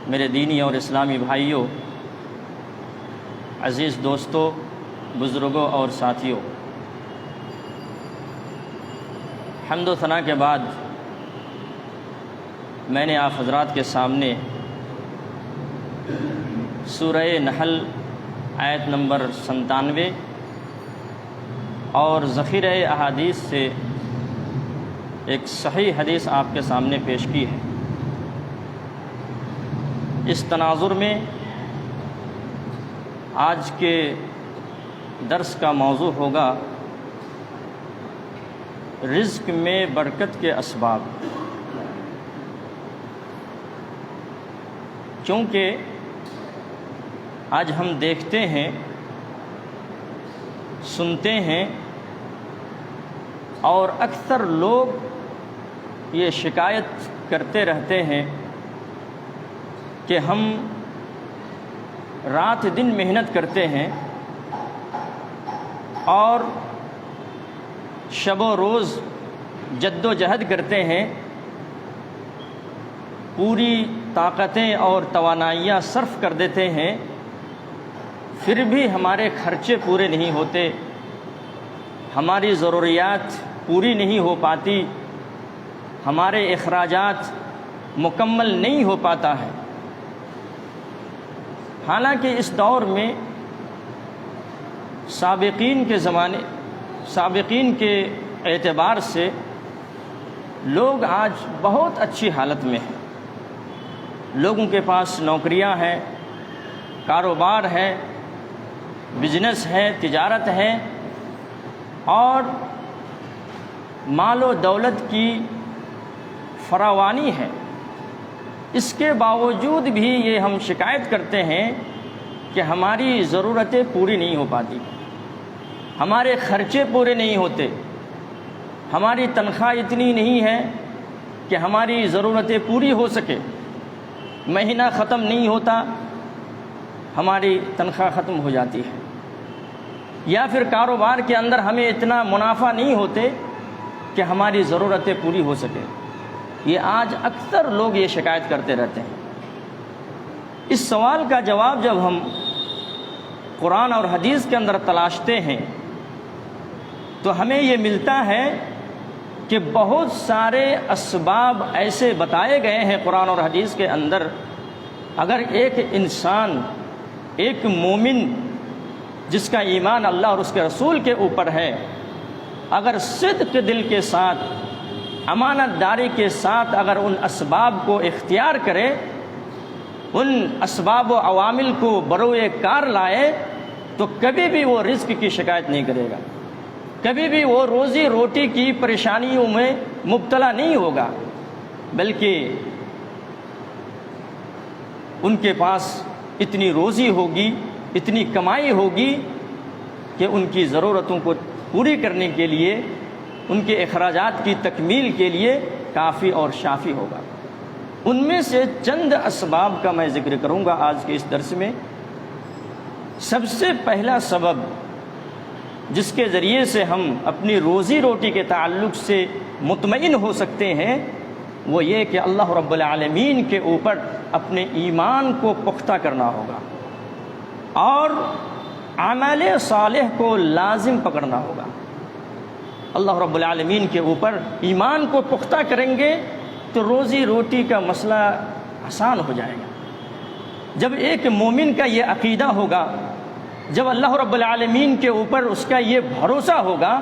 میرے دینی اور اسلامی بھائیوں، عزیز دوستوں، بزرگوں اور ساتھیوں، حمد و ثنا کے بعد میں نے آپ حضرات کے سامنے سورہ نحل آیت نمبر 97 اور ذخیرہ احادیث سے ایک صحیح حدیث آپ کے سامنے پیش کی ہے۔ اس تناظر میں آج کے درس کا موضوع ہوگا رزق میں برکت کے اسباب، کیونکہ آج ہم دیکھتے ہیں، سنتے ہیں اور اکثر لوگ یہ شکایت کرتے رہتے ہیں کہ ہم رات دن محنت کرتے ہیں اور شب و روز جد و جہد کرتے ہیں، پوری طاقتیں اور توانائیاں صرف کر دیتے ہیں، پھر بھی ہمارے خرچے پورے نہیں ہوتے، ہماری ضروریات پوری نہیں ہو پاتی، ہمارے اخراجات مکمل نہیں ہو پاتا ہے۔ حالانکہ اس دور میں سابقین کے اعتبار سے لوگ آج بہت اچھی حالت میں ہیں، لوگوں کے پاس نوکریاں ہیں، کاروبار ہے، بزنس ہے، تجارت ہے اور مال و دولت کی فراوانی ہے۔ اس کے باوجود بھی یہ ہم شکایت کرتے ہیں کہ ہماری ضرورتیں پوری نہیں ہو پاتی، ہمارے خرچے پورے نہیں ہوتے، ہماری تنخواہ اتنی نہیں ہے کہ ہماری ضرورتیں پوری ہو سکے، مہینہ ختم نہیں ہوتا ہماری تنخواہ ختم ہو جاتی ہے، یا پھر کاروبار کے اندر ہمیں اتنا منافع نہیں ہوتے کہ ہماری ضرورتیں پوری ہو سکے۔ یہ آج اکثر لوگ یہ شکایت کرتے رہتے ہیں۔ اس سوال کا جواب جب ہم قرآن اور حدیث کے اندر تلاشتے ہیں تو ہمیں یہ ملتا ہے کہ بہت سارے اسباب ایسے بتائے گئے ہیں قرآن اور حدیث کے اندر، اگر ایک انسان، ایک مومن جس کا ایمان اللہ اور اس کے رسول کے اوپر ہے، اگر صدق دل کے ساتھ، امانت داری کے ساتھ اگر ان اسباب کو اختیار کرے، ان اسباب و عوامل کو بروئے کار لائے، تو کبھی بھی وہ رزق کی شکایت نہیں کرے گا، کبھی بھی وہ روزی روٹی کی پریشانیوں میں مبتلا نہیں ہوگا، بلکہ ان کے پاس اتنی روزی ہوگی، اتنی کمائی ہوگی کہ ان کی ضرورتوں کو پوری کرنے کے لیے، ان کے اخراجات کی تکمیل کے لیے کافی اور شافی ہوگا۔ ان میں سے چند اسباب کا میں ذکر کروں گا آج کے اس درس میں۔ سب سے پہلا سبب جس کے ذریعے سے ہم اپنی روزی روٹی کے تعلق سے مطمئن ہو سکتے ہیں، وہ یہ کہ اللہ رب العالمین کے اوپر اپنے ایمان کو پختہ کرنا ہوگا اور اعمال صالح کو لازم پکڑنا ہوگا۔ اللہ رب العالمین کے اوپر ایمان کو پختہ کریں گے تو روزی روٹی کا مسئلہ آسان ہو جائے گا۔ جب ایک مومن کا یہ عقیدہ ہوگا، جب اللہ رب العالمین کے اوپر اس کا یہ بھروسہ ہوگا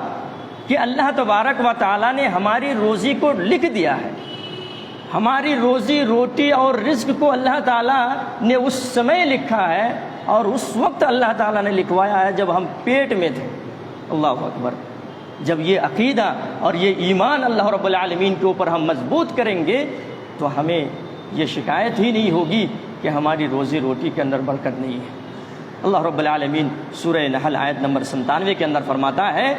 کہ اللہ تبارک و تعالیٰ نے ہماری روزی کو لکھ دیا ہے، ہماری روزی روٹی اور رزق کو اللہ تعالیٰ نے اس سمے لکھا ہے اور اس وقت اللہ تعالیٰ نے لکھوایا ہے جب ہم پیٹ میں تھے۔ اللہ اکبر۔ جب یہ عقیدہ اور یہ ایمان اللہ رب العالمین کے اوپر ہم مضبوط کریں گے تو ہمیں یہ شکایت ہی نہیں ہوگی کہ ہماری روزی روٹی کے اندر برکت نہیں ہے۔ اللہ رب العالمین سورہ نحل آیت نمبر 97 کے اندر فرماتا ہے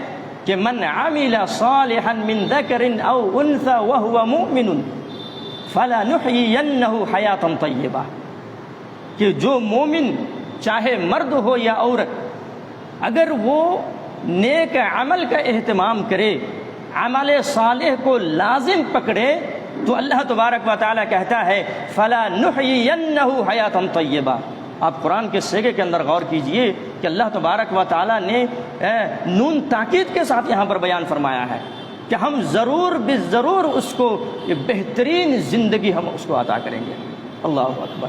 کہ من عمل صالحا من ذکر او انثى وهو مؤمن فلنحيينه حیاتا طیبہ، کہ جو مومن چاہے مرد ہو یا عورت، اگر وہ نیک عمل کا اہتمام کرے، عمل صالح کو لازم پکڑے، تو اللہ تبارک و تعالیٰ کہتا ہے فَلَا نُحْيِيَنَّهُ حَيَاةً طَيِّبَةً۔ آپ قرآن کے صیغے کے اندر غور کیجئے کہ اللہ تبارک و تعالیٰ نے نون تاکید کے ساتھ یہاں پر بیان فرمایا ہے کہ ہم ضرور بالضرور اس کو یہ بہترین زندگی ہم اس کو عطا کریں گے۔ اللہ اکبر،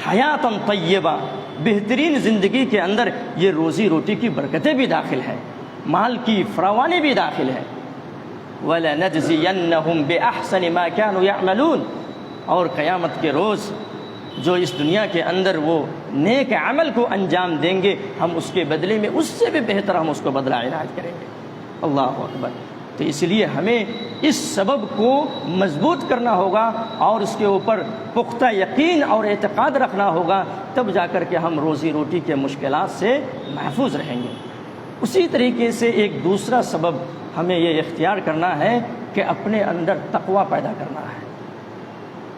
حیاتاً طیبہ، بہترین زندگی کے اندر یہ روزی روٹی کی برکتیں بھی داخل ہیں، مال کی فراوانی بھی داخل ہے۔ وَلَنَجْزِيَنَّهُمْ بِأَحْسَنِ مَا كَانُوا يَعْمَلُونَ، اور قیامت کے روز جو اس دنیا کے اندر وہ نیک عمل کو انجام دیں گے، ہم اس کے بدلے میں اس سے بھی بہتر ہم اس کو بدلہ عنایت کریں گے۔ اللہ اکبر۔ تو اس لیے ہمیں اس سبب کو مضبوط کرنا ہوگا اور اس کے اوپر پختہ یقین اور اعتقاد رکھنا ہوگا، تب جا کر کے ہم روزی روٹی کے مشکلات سے محفوظ رہیں گے۔ اسی طریقے سے ایک دوسرا سبب ہمیں یہ اختیار کرنا ہے کہ اپنے اندر تقوی پیدا کرنا ہے،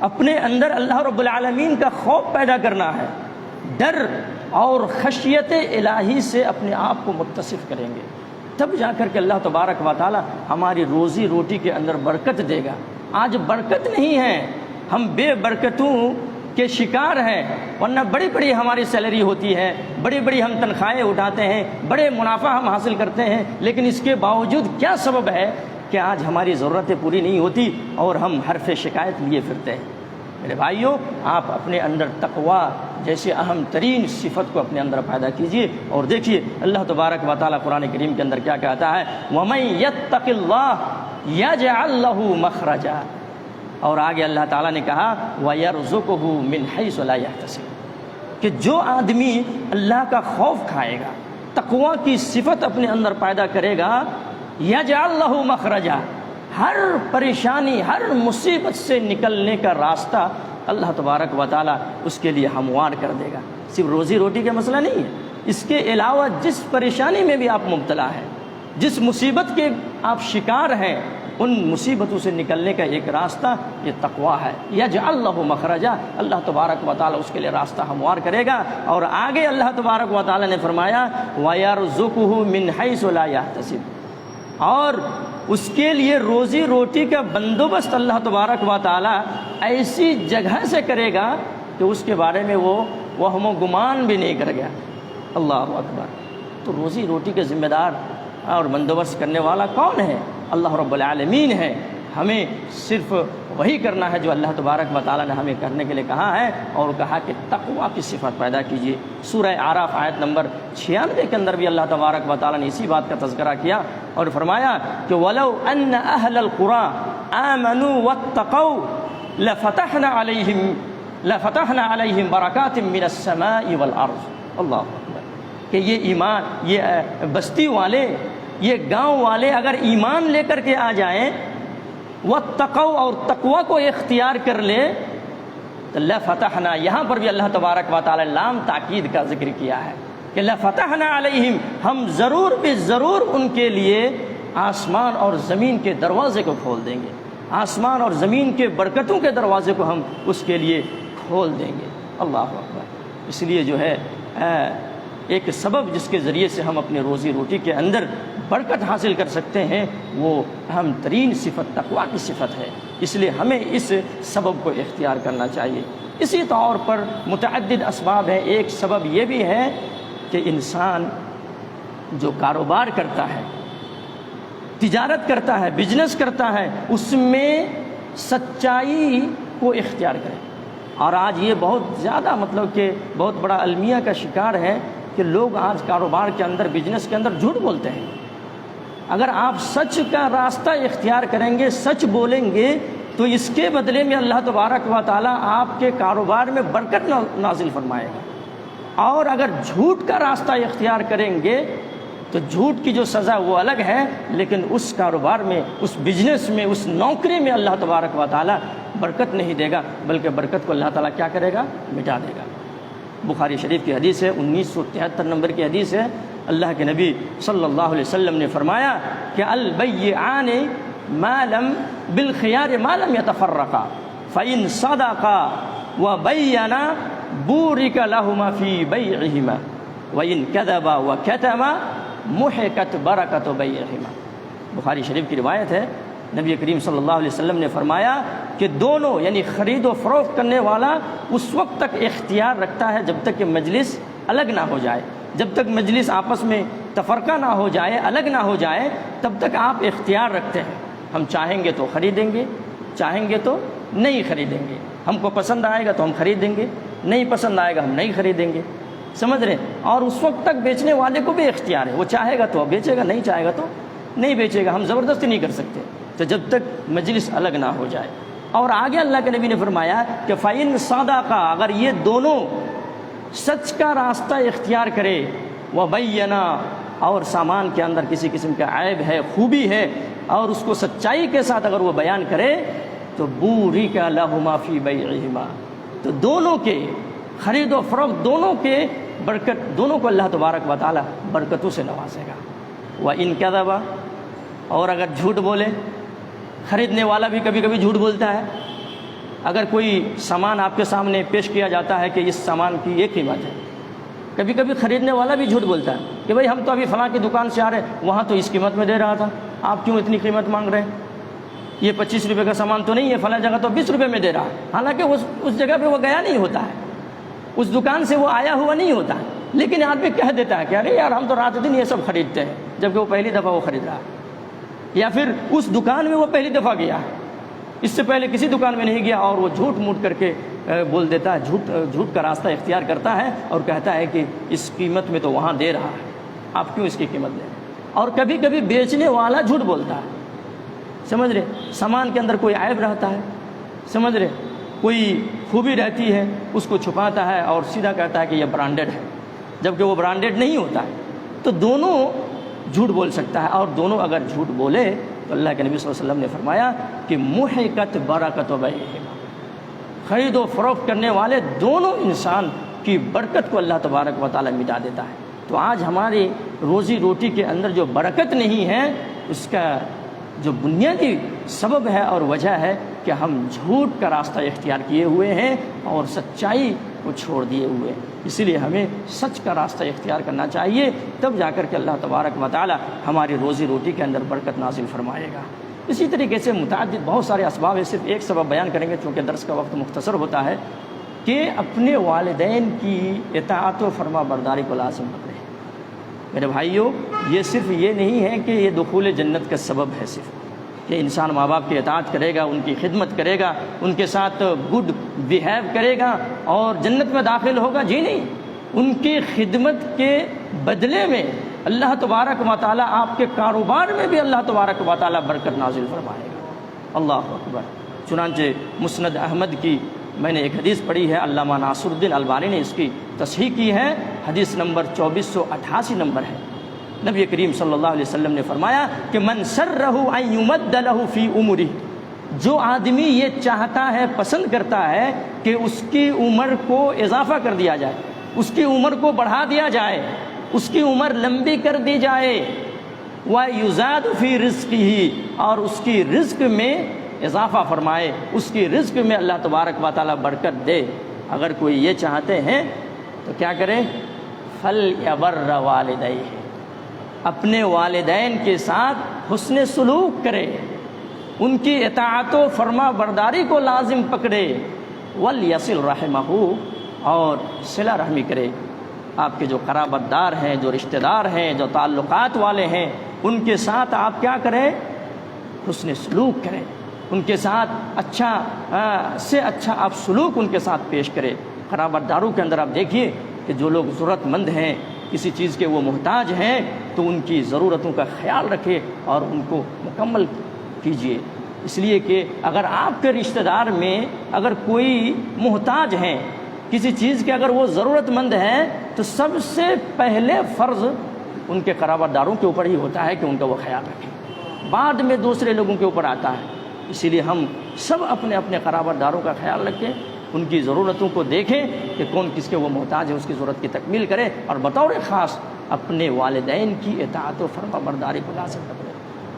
اپنے اندر اللہ رب العالمین کا خوف پیدا کرنا ہے، ڈر اور خشیت الہی سے اپنے آپ کو متصف کریں گے، تب جا کر کے اللہ تبارک و تعالی ہماری روزی روٹی کے اندر برکت دے گا۔ آج برکت نہیں ہے، ہم بے برکتوں کے شکار ہیں، ورنہ بڑی بڑی ہماری سیلری ہوتی ہے، بڑی بڑی ہم تنخواہیں اٹھاتے ہیں، بڑے منافع ہم حاصل کرتے ہیں، لیکن اس کے باوجود کیا سبب ہے کہ آج ہماری ضرورتیں پوری نہیں ہوتی اور ہم حرف شکایت لیے پھرتے ہیں۔ میرے بھائیوں، آپ اپنے اندر تقوی جیسے اہم ترین صفت کو اپنے اندر پیدا کیجئے، اور دیکھیے اللہ تبارک و تعالیٰ قرآن کریم کے اندر کیا کہتا ہے، وَمَن يَتَّقِ اللَّهَ يَجْعَل لَّهُ مَخْرَجًا، اور آگے اللہ تعالیٰ نے کہا وَيَرْزُقُهُ مِنْ حَيْثُ لَا يَحْتَسِبُ، کہ جو آدمی اللہ کا خوف کھائے گا، تقوی کی صفت اپنے اندر پیدا کرے گا، يَجْعَل لَّهُ مَخْرَجًا، ہر پریشانی ہر مصیبت سے نکلنے کا راستہ اللہ تبارک و تعالیٰ اس کے لیے ہموار کر دے گا۔ صرف روزی روٹی کا مسئلہ نہیں ہے، اس کے علاوہ جس پریشانی میں بھی آپ مبتلا ہیں، جس مصیبت کے آپ شکار ہیں، ان مصیبتوں سے نکلنے کا ایک راستہ یہ تقوی ہے۔ یجعل لہ مخرجا، اللہ تبارک و تعالیٰ اس کے لیے راستہ ہموار کرے گا، اور آگے اللہ تبارک و تعالیٰ نے فرمایا وَيَرْزُقُهُ مِنْ حَيْثُ لَا يَحْتَسِبُ، اور اس کے لیے روزی روٹی کا بندوبست اللہ تبارک و تعالیٰ ایسی جگہ سے کرے گا کہ اس کے بارے میں وہ وہم و گمان بھی نہیں کر گیا۔ اللہ اکبر۔ تو روزی روٹی کے ذمہ دار اور بندوبست کرنے والا کون ہے؟ اللہ رب العالمین ہے۔ ہمیں صرف وہی کرنا ہے جو اللہ تبارک و تعالیٰ نے ہمیں کرنے کے لیے کہا ہے، اور کہا کہ تقوی کی صفت پیدا کیجیے۔ سورہ اعراف آیت نمبر 96 کے اندر بھی اللہ تبارک و تعالیٰ نے اسی بات کا تذکرہ کیا اور فرمایا کہ وَلَوْ أَنَّ أَهْلَ الْقُرَىٰ آمَنُوا وَاتَّقَوْا لَفَتَحْنَا عَلَيْهِمْ بَرَكَاتٍ مِّنَ السَّمَاءِ وَالْأَرْضِ۔ اللہ اکبر، کہ یہ ایمان، یہ بستی والے، یہ گاؤں والے اگر ایمان لے کر کے آ جائیں، واتقوا، اور تقوی کو اختیار کر لے، تو لفتحنا، یہاں پر بھی اللہ تبارک و تعالی لام تاکید کا ذکر کیا ہے کہ لفتحنا علیہم، ہم ضرور بھی ضرور ان کے لیے آسمان اور زمین کے دروازے کو کھول دیں گے، آسمان اور زمین کے برکتوں کے دروازے کو ہم اس کے لیے کھول دیں گے۔ اللہ اکبر۔ اس لیے جو ہے ایک سبب جس کے ذریعے سے ہم اپنے روزی روٹی کے اندر برکت حاصل کر سکتے ہیں، وہ اہم ترین صفت تقوی کی صفت ہے۔ اس لیے ہمیں اس سبب کو اختیار کرنا چاہیے۔ اسی طور پر متعدد اسباب ہیں۔ ایک سبب یہ بھی ہے کہ انسان جو کاروبار کرتا ہے، تجارت کرتا ہے، بزنس کرتا ہے، اس میں سچائی کو اختیار کرے۔ اور آج یہ بہت زیادہ کہ بہت بڑا المیہ کا شکار ہے کہ لوگ آج کاروبار کے اندر، بزنس کے اندر جھوٹ بولتے ہیں۔ اگر آپ سچ کا راستہ اختیار کریں گے، سچ بولیں گے، تو اس کے بدلے میں اللہ تبارک و تعالیٰ آپ کے کاروبار میں برکت نازل فرمائے گا۔ اور اگر جھوٹ کا راستہ اختیار کریں گے تو جھوٹ کی جو سزا وہ الگ ہے، لیکن اس کاروبار میں، اس بزنس میں، اس نوکری میں اللہ تبارک و تعالیٰ برکت نہیں دے گا، بلکہ برکت کو اللہ تعالیٰ کیا کرے گا؟ مٹا دے گا۔ بخاری شریف کی حدیث ہے، 1973 نمبر کی حدیث ہے، اللہ کے نبی صلی اللہ علیہ وسلم نے فرمایا کہ البیعان ما لم بالخیار ما لم یتفرقا فإن صدقا وبینا بورک لهما فی بیعہما وإن کذبا وکتما محقت برکت بیعہما۔ بخاری شریف کی روایت ہے نبی کریم صلی اللہ علیہ وسلم نے فرمایا کہ دونوں یعنی خرید و فروخت کرنے والا اس وقت تک اختیار رکھتا ہے جب تک کہ مجلس الگ نہ ہو جائے، جب تک مجلس آپس میں تفرقہ نہ ہو جائے، الگ نہ ہو جائے، تب تک آپ اختیار رکھتے ہیں۔ ہم چاہیں گے تو خریدیں گے، چاہیں گے تو نہیں خریدیں گے، ہم کو پسند آئے گا تو ہم خریدیں گے، نہیں پسند آئے گا ہم نہیں خریدیں گے، سمجھ رہے؟ اور اس وقت تک بیچنے والے کو بھی اختیار ہے، وہ چاہے گا تو بیچے گا، نہیں چاہے گا تو نہیں بیچے گا، ہم زبردستی نہیں کر سکتے، تو جب تک مجلس الگ نہ ہو جائے۔ اور آگے اللہ کے نبی نے فرمایا کہ فَإِن صَدَقَا، اگر یہ دونوں سچ کا راستہ اختیار کرے، وَبَيَّنَا، اور سامان کے اندر کسی قسم کا عیب ہے، خوبی ہے، اور اس کو سچائی کے ساتھ اگر وہ بیان کرے، تو بُورِكَ لَهُمَا فِي بَيْعِهِمَا، تو دونوں کے خرید و فروخت دونوں کے برکت، دونوں کو اللہ تبارک و تعالی برکتوں سے نوازے گا۔ وَإِن كَذَبَ، اور اگر جھوٹ بولے، خریدنے والا بھی کبھی کبھی جھوٹ بولتا ہے۔ اگر کوئی سامان آپ کے سامنے پیش کیا جاتا ہے کہ اس سامان کی یہ قیمت ہے، کبھی کبھی خریدنے والا بھی جھوٹ بولتا ہے کہ بھائی ہم تو ابھی فلاں کی دکان سے آ رہے ہیں، وہاں تو اس قیمت میں دے رہا تھا، آپ کیوں اتنی قیمت مانگ رہے ہیں؟ یہ 25 روپے کا سامان تو نہیں ہے، فلاں جگہ تو 20 روپے میں دے رہا ہے، حالانکہ اس جگہ پہ وہ گیا نہیں ہوتا ہے، اس دکان سے وہ آیا ہوا نہیں ہوتا ہے، لیکن آدمی کہہ دیتا ہے کہ ارے یار ہم تو رات دن یہ سب خریدتے ہیں، جبکہ وہ پہلی دفعہ وہ خرید رہا ہے، یا پھر اس دکان میں وہ پہلی دفعہ گیا ہے، اس سے پہلے کسی دکان میں نہیں گیا، اور وہ جھوٹ موٹ کر کے بول دیتا ہے، جھوٹ کا راستہ اختیار کرتا ہے اور کہتا ہے کہ اس قیمت میں تو وہاں دے رہا ہے، آپ کیوں اس کی قیمت دیں؟ اور کبھی کبھی بیچنے والا جھوٹ بولتا ہے، سمجھ رہے؟ سامان کے اندر کوئی عیب رہتا ہے، سمجھ رہے؟ کوئی خوبی رہتی ہے، اس کو چھپاتا ہے اور سیدھا کہتا ہے کہ یہ برانڈڈ ہے، جبکہ وہ برانڈڈ نہیں ہوتا ہے، تو دونوں جھوٹ بول سکتا ہے، اور دونوں اگر جھوٹ بولے تو اللہ کے نبی صلی اللہ علیہ وسلم نے فرمایا کہ محقت برکت بیعہما، خرید و فروخت کرنے والے دونوں انسان کی برکت کو اللہ تبارک و تعالی مٹا دیتا ہے۔ تو آج ہماری روزی روٹی کے اندر جو برکت نہیں ہے، اس کا جو بنیادی سبب ہے اور وجہ ہے کہ ہم جھوٹ کا راستہ اختیار کیے ہوئے ہیں اور سچائی کو چھوڑ دیے ہوئے ہیں۔ اسی لیے ہمیں سچ کا راستہ اختیار کرنا چاہیے، تب جا کر کے اللہ تبارک و تعالی ہماری روزی روٹی کے اندر برکت نازل فرمائے گا۔ اسی طریقے سے متعدد بہت سارے اسباب ہیں، صرف ایک سبب بیان کریں گے چونکہ درس کا وقت مختصر ہوتا ہے، کہ اپنے والدین کی اطاعت و فرما برداری کو لازم پکڑیں۔ میرے بھائیوں، یہ صرف یہ نہیں ہے کہ یہ دخول جنت کا سبب ہے، صرف کہ انسان ماں باپ کی اطاعت کرے گا، ان کی خدمت کرے گا، ان کے ساتھ گڈ بیہیو کرے گا اور جنت میں داخل ہوگا، جی نہیں، ان کی خدمت کے بدلے میں اللہ تبارک و تعالیٰ آپ کے کاروبار میں بھی اللہ تبارک و تعالیٰ برکت نازل فرمائے گا۔ اللہ اکبر۔ چنانچہ مسند احمد کی میں نے ایک حدیث پڑھی ہے، علامہ ناصر الدین البانی نے اس کی تصحیح کی ہے، حدیث نمبر 2488 نمبر ہے۔ نبی کریم صلی اللہ علیہ وسلم نے فرمایا کہ من سرہ ان یمد لہ فی عمرہ، جو آدمی یہ چاہتا ہے، پسند کرتا ہے کہ اس کی عمر کو اضافہ کر دیا جائے، اس کی عمر کو بڑھا دیا جائے، اس کی عمر لمبی کر دی جائے، وَيُزَادُ فِي رِزْقِهِ، اور اس کی رزق میں اضافہ فرمائے، اس کی رزق میں اللہ تبارک و تعالیٰ برکت دے، اگر کوئی یہ چاہتے ہیں تو کیا کریں؟ فَلْيَبَرَّ وَالِدَيْهِ، اپنے والدین کے ساتھ حسن سلوک کرے، ان کی اطاعت و فرما برداری کو لازم پکڑے، وَلْيَصِلْ رَحِمَهُ، اور صلہ رحمی کرے۔ آپ کے جو قرابت دار ہیں، جو رشتہ دار ہیں، جو تعلقات والے ہیں، ان کے ساتھ آپ کیا کریں؟ حسن سلوک کریں، ان کے ساتھ اچھا سے اچھا آپ سلوک ان کے ساتھ پیش کریں۔ قرابت داروں کے اندر آپ دیکھیے کہ جو لوگ ضرورت مند ہیں، کسی چیز کے وہ محتاج ہیں، تو ان کی ضرورتوں کا خیال رکھے اور ان کو مکمل کیجیے، اس لیے کہ اگر آپ کے رشتہ دار میں اگر کوئی محتاج ہیں کسی چیز کے، اگر وہ ضرورت مند ہیں، تو سب سے پہلے فرض ان کے قرابت داروں کے اوپر ہی ہوتا ہے کہ ان کا وہ خیال رکھیں، بعد میں دوسرے لوگوں کے اوپر آتا ہے۔ اسی لیے ہم سب اپنے اپنے قرابت داروں کا خیال رکھیں، ان کی ضرورتوں کو دیکھیں کہ کون کس کے وہ محتاج ہے، اس کی ضرورت کی تکمیل کرے، اور بطور خاص اپنے والدین کی اطاعت و فرما برداری کو لازم پکڑے۔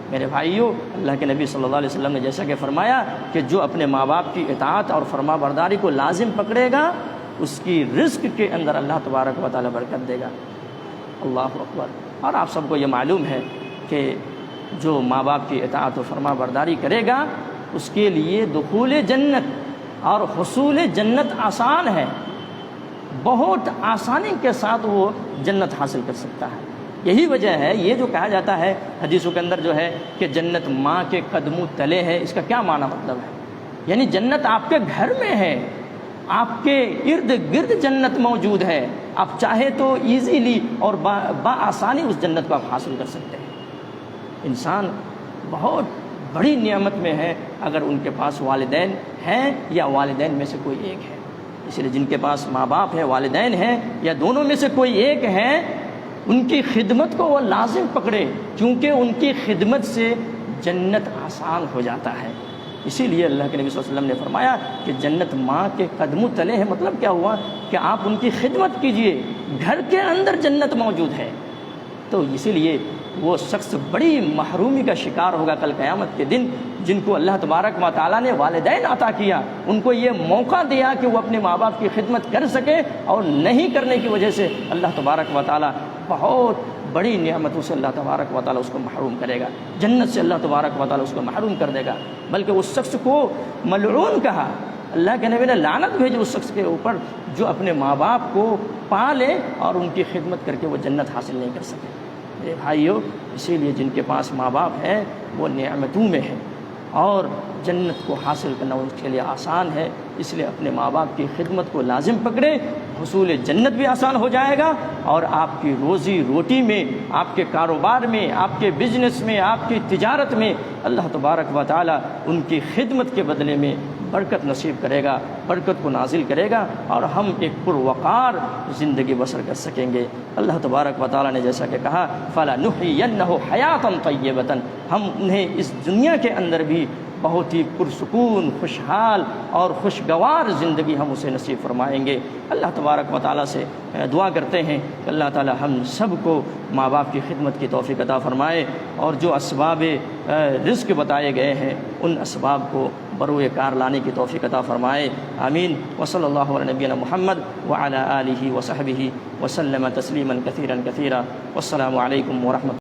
میرے بھائیوں، اللہ کے نبی صلی اللہ علیہ وسلم نے جیسا کہ فرمایا کہ جو اپنے ماں باپ کی اطاعت اور فرما برداری کو لازم پکڑے گا، اس کی رزق کے اندر اللہ تبارک و تعالی برکت دے گا۔ اللہ اکبر۔ اور آپ سب کو یہ معلوم ہے کہ جو ماں باپ کی اطاعت و فرما برداری کرے گا اس کے لیے دخول جنت اور حصول جنت آسان ہے، بہت آسانی کے ساتھ وہ جنت حاصل کر سکتا ہے۔ یہی وجہ ہے، یہ جو کہا جاتا ہے حدیثوں کے اندر جو ہے کہ جنت ماں کے قدموں تلے ہے، اس کا کیا معنی مطلب ہے؟ یعنی جنت آپ کے گھر میں ہے، آپ کے ارد گرد جنت موجود ہے، آپ چاہے تو ایزیلی اور بآسانی اس جنت کو آپ حاصل کر سکتے ہیں۔ انسان بہت بڑی نعمت میں ہے اگر ان کے پاس والدین ہیں یا والدین میں سے کوئی ایک ہے۔ اس لیے جن کے پاس ماں باپ ہیں، والدین ہیں، یا دونوں میں سے کوئی ایک ہے، ان کی خدمت کو وہ لازم پکڑے، کیونکہ ان کی خدمت سے جنت آسان ہو جاتا ہے۔ اسی لیے اللہ کے نبی صلی اللہ علیہ وسلم نے فرمایا کہ جنت ماں کے قدموں تلے ہے۔ مطلب کیا ہوا کہ آپ ان کی خدمت کیجئے، گھر کے اندر جنت موجود ہے۔ تو اسی لیے وہ شخص بڑی محرومی کا شکار ہوگا کل قیامت کے دن، جن کو اللہ تبارک و تعالیٰ نے والدین عطا کیا، ان کو یہ موقع دیا کہ وہ اپنے ماں باپ کی خدمت کر سکے، اور نہیں کرنے کی وجہ سے اللہ تبارک و تعالیٰ بہت بڑی نعمتوں سے اللہ تبارک و تعالیٰ اس کو محروم کرے گا، جنت سے اللہ تبارک و تعالیٰ اس کو محروم کر دے گا۔ بلکہ اس شخص کو ملعون کہا، اللہ کے نبی نے لعنت بھیجی اس شخص کے اوپر جو اپنے ماں باپ کو پالے اور ان کی خدمت کر کے وہ جنت حاصل نہیں کر سکے۔ میرے بھائیو، اسی لیے جن کے پاس ماں باپ ہیں وہ نعمتوں میں ہیں، اور جنت کو حاصل کرنا ان کے لیے آسان ہے۔ اس لیے اپنے ماں باپ کی خدمت کو لازم پکڑے، حصول جنت بھی آسان ہو جائے گا، اور آپ کی روزی روٹی میں، آپ کے کاروبار میں، آپ کے بزنس میں، آپ کی تجارت میں اللہ تبارک و تعالیٰ ان کی خدمت کے بدلے میں برکت نصیب کرے گا، برکت کو نازل کرے گا، اور ہم ایک پروقار زندگی بسر کر سکیں گے۔ اللہ تبارک و تعالیٰ نے جیسا کہ کہا فَلَنُحْيِيَنَّهُ حَيَاةً طَيِّبَةً، ہم انہیں اس دنیا کے اندر بھی بہت ہی پرسکون، خوشحال اور خوشگوار زندگی ہم اسے نصیب فرمائیں گے۔ اللہ تبارک و تعالیٰ سے دعا کرتے ہیں کہ اللہ تعالیٰ ہم سب کو ماں باپ کی خدمت کی توفیق عطا فرمائے، اور جو اسباب رزق بتائے گئے ہیں ان اسباب کو بروئے کار لانے کی توفیق عطا فرمائے۔ آمین۔ وصلی اللہ علی نبینا محمد وعلی آلہ وصحبہ وسلم تسلیما کثیرا کثیرا۔ والسلام علیکم ورحمۃ